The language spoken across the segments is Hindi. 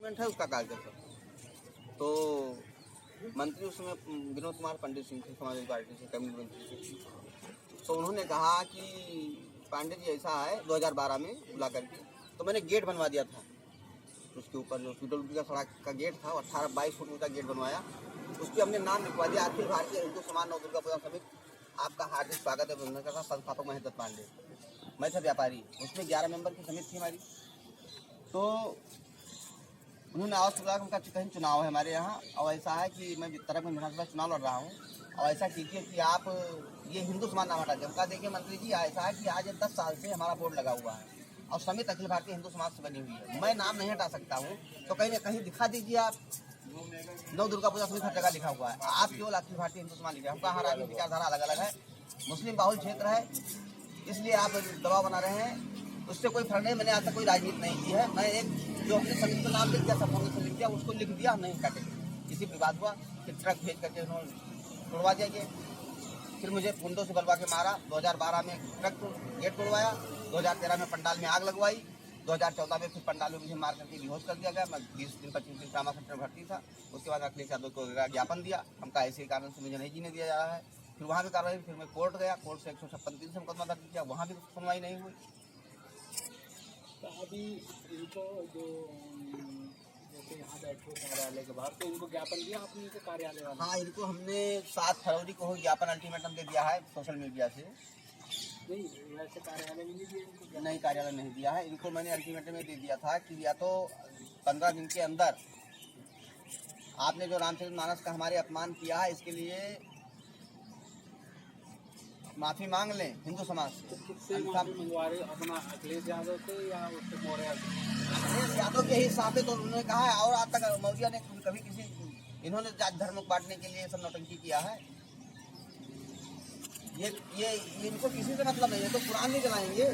है उसका कागज है। तो मंत्री उसमें विनोद कुमार पंडित सिंह थे, समाजवादी पार्टी से, कैबिनेट मंत्री से। तो उन्होंने कहा कि पांडे जी ऐसा है, 2012 में बुला करके तो मैंने गेट बनवा दिया था उसके ऊपर, जो पीडब्ल्यूडी का सड़क का गेट था, 18-22 फुट ऊंचा गेट बनवाया, उस पर हमने नाम लिखवा दिया, अखिल भारतीय हिंदू समाज नव दुर्गा पूजा समिति आपका हार्दिक स्वागत है। उन्होंने कहा संस्थापक महेंद्र पांडे, मैं था व्यापारी, उसमें 11 मेंबर की समिति थी हमारी। तो उन्होंने आवाज़ बुला, उनका कहीं चुनाव है हमारे यहाँ और ऐसा है कि मैं तरफ में विधानसभा चुनाव लड़ रहा हूँ और ऐसा कीजिए कि आप ये हिंदू समाज नाम हटा दें। उनका देखिए मंत्री जी, ऐसा है कि आज 10 साल से हमारा बोर्ड लगा हुआ है और समिति अखिल भारतीय हिंदू समाज से बनी हुई है, मैं नाम नहीं हटा सकता हूँ, तो कहीं ना कहीं दिखा दीजिए आप, नव दुर्गा पूजा समिति हर जगह लिखा हुआ है, आप केवल अखिल भारतीय हिंदू समाज लिखा है। हमका हर आदमी विचारधारा अलग अलग है, मुस्लिम बाहुल क्षेत्र है, इसलिए आप दबाव बना रहे हैं, उससे कोई फर्क नहीं। मैंने आज तक कोई राजनीति नहीं की है, मैं एक जो अपने समिति का नाम लिख दिया, सब से लिख दिया, उसको लिख दिया, हम नहीं काटेंगे। इसी विवाद हुआ, फिर ट्रक भेज करके उन्होंने तोड़वा दिया गया, फिर मुझे कुंडों से बलवा के मारा। 2012 में ट्रक गेट तोड़वाया, 2013 में पंडाल में आग लगवाई, 2014 में फिर पंडाल में मुझे मार करके बेहोश कर दिया गया। मैं 20 दिन 25 दिन ट्रामा सेंटर भर्ती था। उसके बाद अखिलेश यादव को ज्ञापन दिया, हमका ऐसे कारण से मुझे नहीं जीने दिया जा रहा है। फिर वहाँ भी कार्रवाई, फिर मैं कोर्ट गया, कोर्ट से 156 से मुकदमा दर्ज किया, वहाँ भी सुनवाई नहीं हुई। तो अभी इनको जो जैसे यहाँ बैठे कार्यालय के बाहर, तो इनको ज्ञापन दिया आपने इनको कार्यालय वाले? हाँ, इनको हमने 7 फरवरी को ज्ञापन अल्टीमेटम दे दिया है सोशल मीडिया से। नहीं, वैसे कार्यालय में नहीं दिया इनको? नहीं, कार्यालय नहीं दिया है इनको। मैंने अल्टीमेटम में दे दिया था कि या तो 15 दिन के अंदर आपने जो रामचरित मानस का हमारे अपमान किया है, इसके लिए माफी मांग लें हिंदू समाज से। तो किससे माफी मंगवा रहे, अपना अखिलेश यादव से या उससे मौर्य? अखिलेश यादव के ही साथ तो उन्होंने कहा है, और आज तक मौर्य ने कभी किसी, इन्होंने जाति धर्म को बांटने के लिए सब नौटंकी किया है। ये इनको किसी से मतलब नहीं है, तो कुरान नहीं जलाएंगे,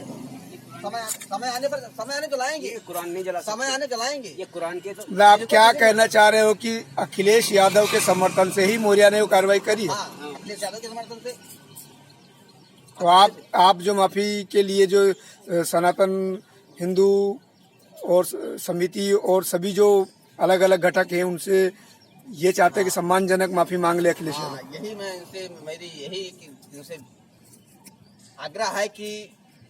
समय आने जलाएंगे, कुरान नहीं जला, समय आने जलाएंगे। ये कुरान के तो आप क्या कहना चाह रहे हो कि अखिलेश यादव के समर्थन से ही मौर्य ने वो कार्रवाई करी है? हाँ, अखिलेश यादव के समर्थन से। तो आप जो माफी के लिए जो सनातन हिंदू और समिति और सभी जो अलग अलग घटक हैं उनसे ये चाहते हैं कि सम्मानजनक माफी मांग ले अखिलेश यादव। हाँ, यही मैं इनसे, मेरी यही इनसे आग्रह है कि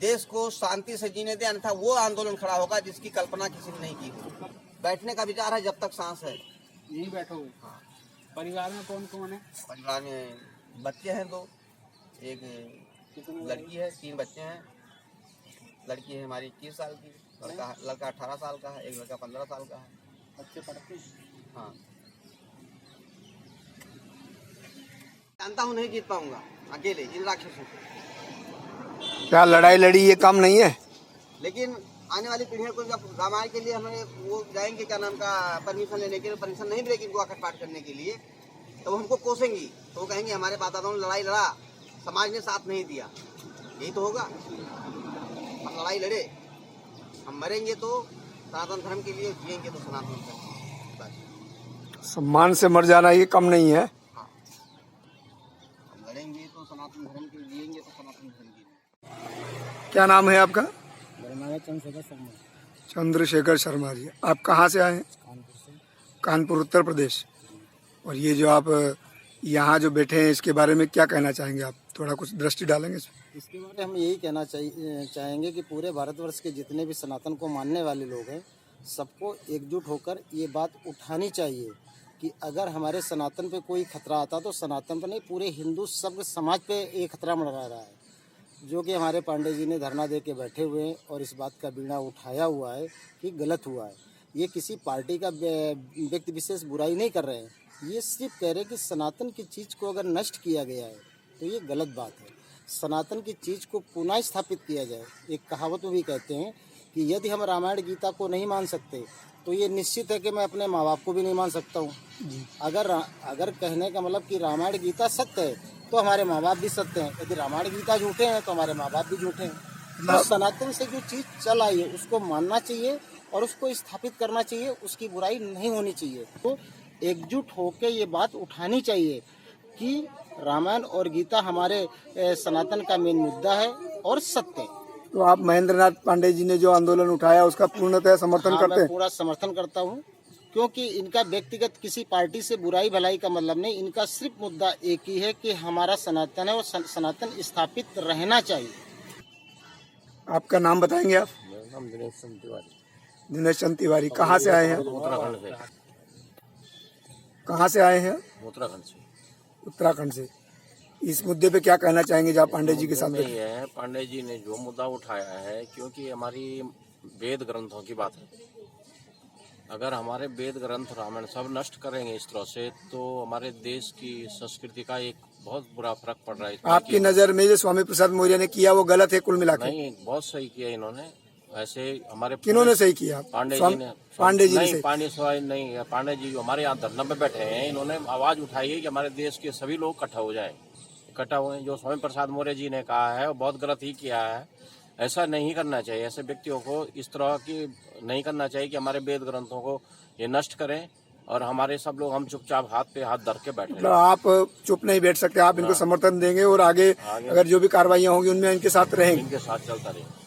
देश को शांति से जीने दें, अन्यथा वो आंदोलन खड़ा होगा जिसकी कल्पना किसी ने नहीं की। बैठने का विचार है जब तक सांस है। यही बैठोगे? हाँ। परिवार में कौन कौन है? परिवार में बच्चे हैं 2, एक लड़की है, 3 बच्चे हैं। लड़की है हमारी 21 साल की, लड़का 18 साल का है, एक लड़का 15 साल का है। बच्चे पढ़ते हैं? हाँ, जानता हूँ नहीं जीत पाऊंगा अकेले इन राक्षसों से, क्या लड़ाई लड़ी ये काम नहीं है? लेकिन आने वाली पीढ़ियों को जब रामायण के लिए हमें वो जाएंगे, क्या नाम का, परमिशन लेने के लिए, परमिशन नहीं मिलेगी इनको आकट पाट करने के लिए, तो वो हमको कोसेंगी, तो वो कहेंगे हमारे बाप दादाओं ने लड़ाई लड़ा, समाज ने साथ नहीं दिया। यही तो होगा, हम लड़ाई लड़े, हम मरेंगे तो सनातन धर्म के लिए, जिएंगे तो सनातन धर्म, बस। सम्मान से मर जाना ये कम नहीं है। हाँ, हम लड़ेंगे तो सनातन धर्म के लिए, जिएंगे तो सनातन धर्म के लिए। क्या नाम है आपका? मेरा नाम है चंद्रशेखर शर्मा। चंद्रशेखर शर्मा जी, आप कहाँ से आए हैं? कानपुर से। कानपुर, उत्तर प्रदेश। और ये जो आप यहाँ जो बैठे हैं इसके बारे में क्या कहना चाहेंगे आप? थोड़ा कुछ दृष्टि डालेंगे इसके बारे में हम यही कहना चाहेंगे कि पूरे भारतवर्ष के जितने भी सनातन को मानने वाले लोग हैं, सबको एकजुट होकर ये बात उठानी चाहिए कि अगर हमारे सनातन पे कोई खतरा आता तो सनातन पर नहीं, पूरे हिंदू सब समाज पे एक खतरा मंडरा रहा है, जो कि हमारे पांडे जी ने धरना दे के बैठे हुए हैं और इस बात का बीड़ा उठाया हुआ है कि गलत हुआ है। ये किसी पार्टी का व्यक्ति विशेष बुराई नहीं कर रहे हैं, ये सिर्फ कह रहे हैं कि सनातन की चीज़ को अगर नष्ट किया गया है तो ये गलत बात है। सनातन की चीज़ को पुनः स्थापित किया जाए। एक कहावत में भी कहते हैं कि यदि हम रामायण गीता को नहीं मान सकते तो ये निश्चित है कि मैं अपने माँ बाप को भी नहीं मान सकता हूँ। अगर कहने का मतलब कि रामायण गीता सत्य है तो हमारे माँ बाप भी सत्य हैं, यदि रामायण गीता झूठे हैं तो हमारे माँ बाप भी झूठे हैं। तो सनातन से जो चीज़ चल आई है उसको मानना चाहिए और उसको स्थापित करना चाहिए, उसकी बुराई नहीं होनी चाहिए। तो एकजुट होकर ये बात उठानी चाहिए कि रामायण और गीता हमारे सनातन का मेन मुद्दा है और सत्य है। तो आप महेंद्र नाथ पांडे जी ने जो आंदोलन उठाया उसका पूर्णतः समर्थन करते हैं? मैं पूरा समर्थन करता हूँ क्योंकि इनका व्यक्तिगत किसी पार्टी से बुराई भलाई का मतलब नहीं, इनका सिर्फ मुद्दा एक ही है कि हमारा सनातन है और सनातन स्थापित रहना चाहिए। आपका नाम बताएंगे आप? मेरा नाम दिनेश चंद तिवारी, दिनेश चंद तिवारी। कहाँ से आए हैं? उत्तराखंड से। कहाँ से आए हैं? उत्तराखंड से। उत्तराखंड से। इस मुद्दे पे क्या कहना चाहेंगे जब पांडे जी के साथ नहीं है, पांडे जी ने जो मुद्दा उठाया है, क्योंकि हमारी वेद ग्रंथों की बात है। अगर हमारे वेद ग्रंथ रामायण सब नष्ट करेंगे इस तरह से, तो हमारे देश की संस्कृति का एक बहुत बुरा फर्क पड़ रहा है। आपकी नजर में जो स्वामी प्रसाद मौर्य ने किया वो गलत है कुल मिलाकर? नहीं, बहुत सही किया इन्होंने। ऐसे हमारे किन्होंने सही किया? पांडे जी ने। पांडे जी नहीं, पांडे जी हमारे यहाँ धरना पे बैठे हैं। इन्होंने आवाज उठाई है कि हमारे देश के सभी लोग इकट्ठा हो जाएं। इकट्ठा हुए। जो स्वामी प्रसाद मौर्य जी ने कहा है वो बहुत गलत ही किया है। ऐसा नहीं करना चाहिए। ऐसे व्यक्तियों को इस तरह की नहीं करना चाहिए कि हमारे वेद ग्रंथों को ये नष्ट करें और हमारे सब लोग हम चुपचाप हाथ पे हाथ धर के बैठे। मतलब आप चुप नहीं बैठ सकते, आप इनको समर्थन देंगे और आगे अगर जो भी कार्रवाइयाँ होंगी उनमें इनके साथ रहेंगे? इनके साथ चलता रहेंगे।